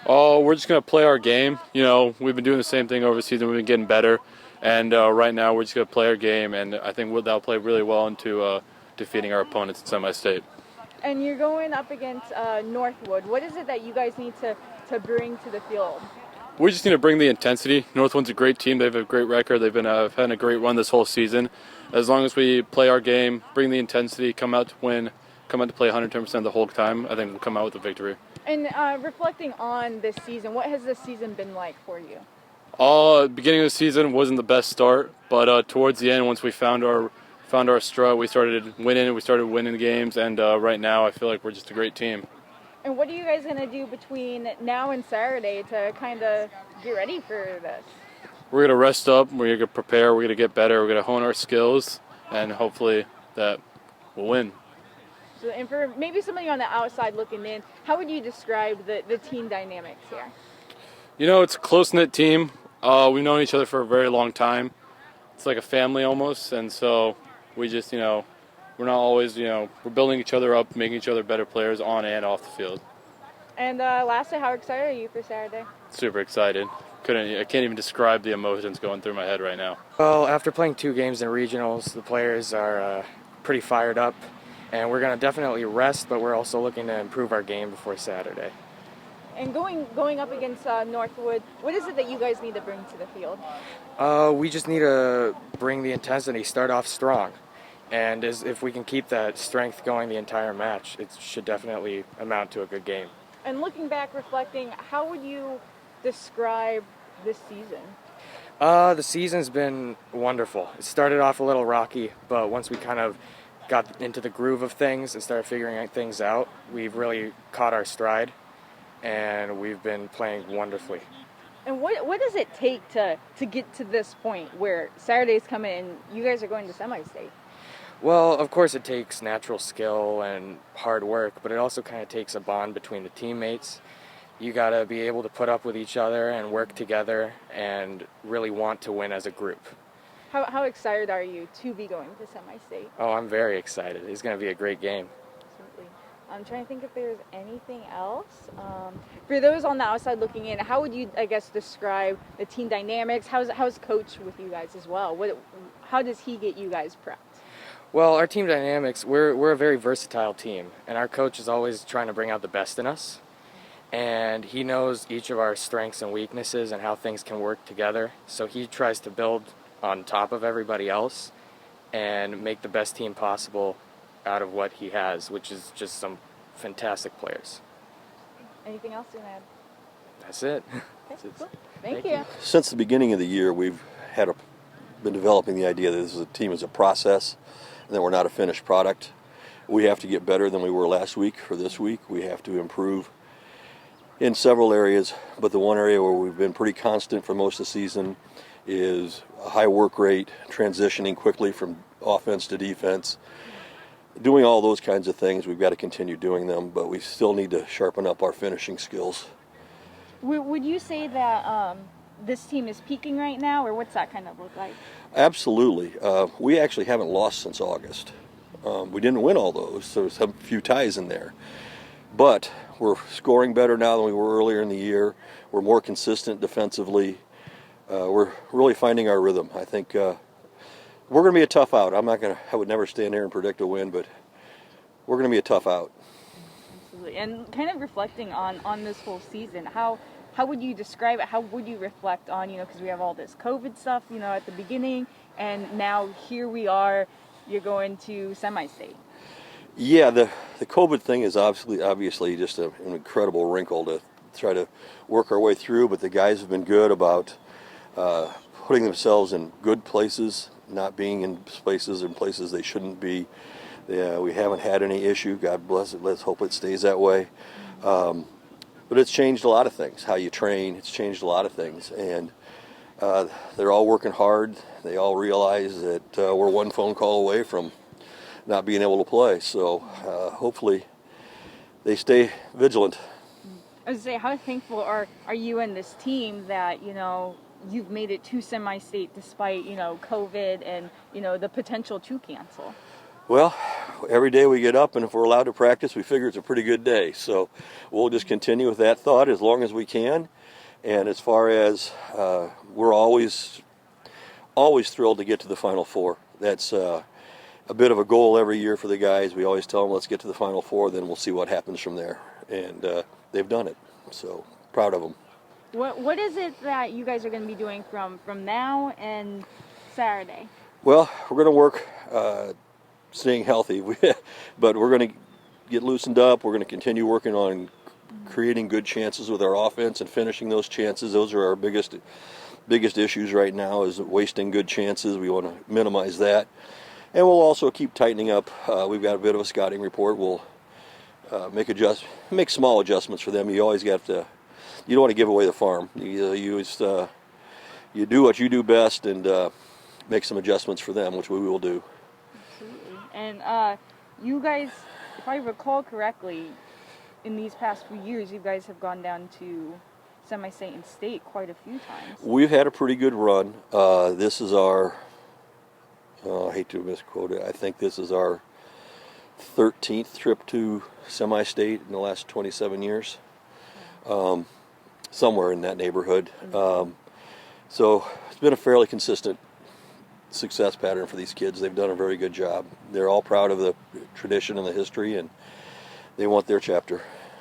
Oh, we're just going to play our game. We've been doing the same thing over the season. We've been getting better. And right now we're just going to play our game, and I think that'll play really well into defeating our opponents in semi-state. And you're going up against Northwood. What is it that you guys need to bring to the field? We just need to bring the intensity. Northwood's a great team. They have a great record. They've been had a great run this whole season. As long as we play our game, bring the intensity, come out to win, come out to play 110% the whole time, I think we'll come out with a victory. And reflecting on this season, what has this season been like for you? Beginning of the season wasn't the best start, but towards the end, once we found our strut, we started winning games, and right now I feel like we're just a great team. And what are you guys going to do between now and Saturday to kind of get ready for this? We're going to rest up, we're going to prepare, we're going to get better, we're going to hone our skills, and hopefully that we'll win. So, and for maybe somebody on the outside looking in, how would you describe the team dynamics here? It's a close-knit team. We've known each other for a very long time. It's like a family almost, and so we just, we're not always, we're building each other up, making each other better players on and off the field. And lastly, how excited are you for Saturday? Super excited. I can't even describe the emotions going through my head right now. Well, after playing 2 games in regionals, the players are pretty fired up, and we're going to definitely rest, but we're also looking to improve our game before Saturday. And going up against Northwood, what is it that you guys need to bring to the field? We just need to bring the intensity, start off strong. And if we can keep that strength going the entire match, it should definitely amount to a good game. And looking back, reflecting, how would you describe this season? The season's been wonderful. It started off a little rocky, but once we kind of got into the groove of things and started figuring things out, we've really caught our stride, and we've been playing wonderfully. And what does it take to get to this point where Saturday's coming and you guys are going to semi-state? Well, of course it takes natural skill and hard work, but it also kind of takes a bond between the teammates. You got to be able to put up with each other and work together and really want to win as a group. How excited are you to be going to semi-state? Oh, I'm very excited. It's going to be a great game. Absolutely. I'm trying to think if there's anything else. For those on the outside looking in, how would you, I guess, describe the team dynamics? How's Coach with you guys as well? How does he get you guys prepped? Well, our team dynamics, we're a very versatile team, and our coach is always trying to bring out the best in us. And he knows each of our strengths and weaknesses and how things can work together. So he tries to build on top of everybody else and make the best team possible out of what he has, which is just some fantastic players. Anything else you want to add? That's it. Okay, cool. Thank you. Since the beginning of the year, we've been developing the idea that this is a team is a process and that we're not a finished product. We have to get better than we were last week or this week. We have to improve in several areas, but the one area where we've been pretty constant for most of the season is a high work rate, transitioning quickly from offense to defense. Doing all those kinds of things, we've got to continue doing them, but we still need to sharpen up our finishing skills. Would you say that this team is peaking right now, or what's that kind of look like? Absolutely. We actually haven't lost since August. We didn't win all those, so there's a few ties in there. But we're scoring better now than we were earlier in the year. We're more consistent defensively. We're really finding our rhythm. I think we're going to be a tough out. I would never stand there and predict a win, but we're going to be a tough out. Absolutely. And kind of reflecting on this whole season, how would you describe it? How would you reflect on, because we have all this COVID stuff, at the beginning, and now here we are, you're going to semi-state. Yeah, the COVID thing is obviously just an incredible wrinkle to try to work our way through, but the guys have been good about putting themselves in good places, not being in places they shouldn't be. We haven't had any issue. God bless it. Let's hope it stays that way. But it's changed a lot of things. How you train, it's changed a lot of things. And they're all working hard. They all realize that we're one phone call away from not being able to play. So hopefully they stay vigilant. I was going to say, how thankful are you and this team that, you've made it to semi-state despite, COVID and, the potential to cancel? Well, every day we get up, and if we're allowed to practice, we figure it's a pretty good day. So we'll just continue with that thought as long as we can. And as far as we're always thrilled to get to the Final Four. That's a bit of a goal every year for the guys. We always tell them, let's get to the Final Four, then we'll see what happens from there. And they've done it. So proud of them. What is it that you guys are going to be doing from now and Saturday? Well, we're going to work staying healthy, but we're going to get loosened up. We're going to continue working on creating good chances with our offense and finishing those chances. Those are our biggest issues right now, is wasting good chances. We want to minimize that. And we'll also keep tightening up. We've got a bit of a scouting report. We'll make small adjustments for them. You always got to, you don't want to give away the farm. You do what you do best and make some adjustments for them, which we will do. Absolutely. And you guys, if I recall correctly, in these past few years, you guys have gone down to semi-state and state quite a few times. We've had a pretty good run. This is our, I hate to misquote it, I think this is our 13th trip to semi-state in the last 27 years. Somewhere in that neighborhood. So it's been a fairly consistent success pattern for these kids. They've done a very good job. They're all proud of the tradition and the history, and they want their chapter.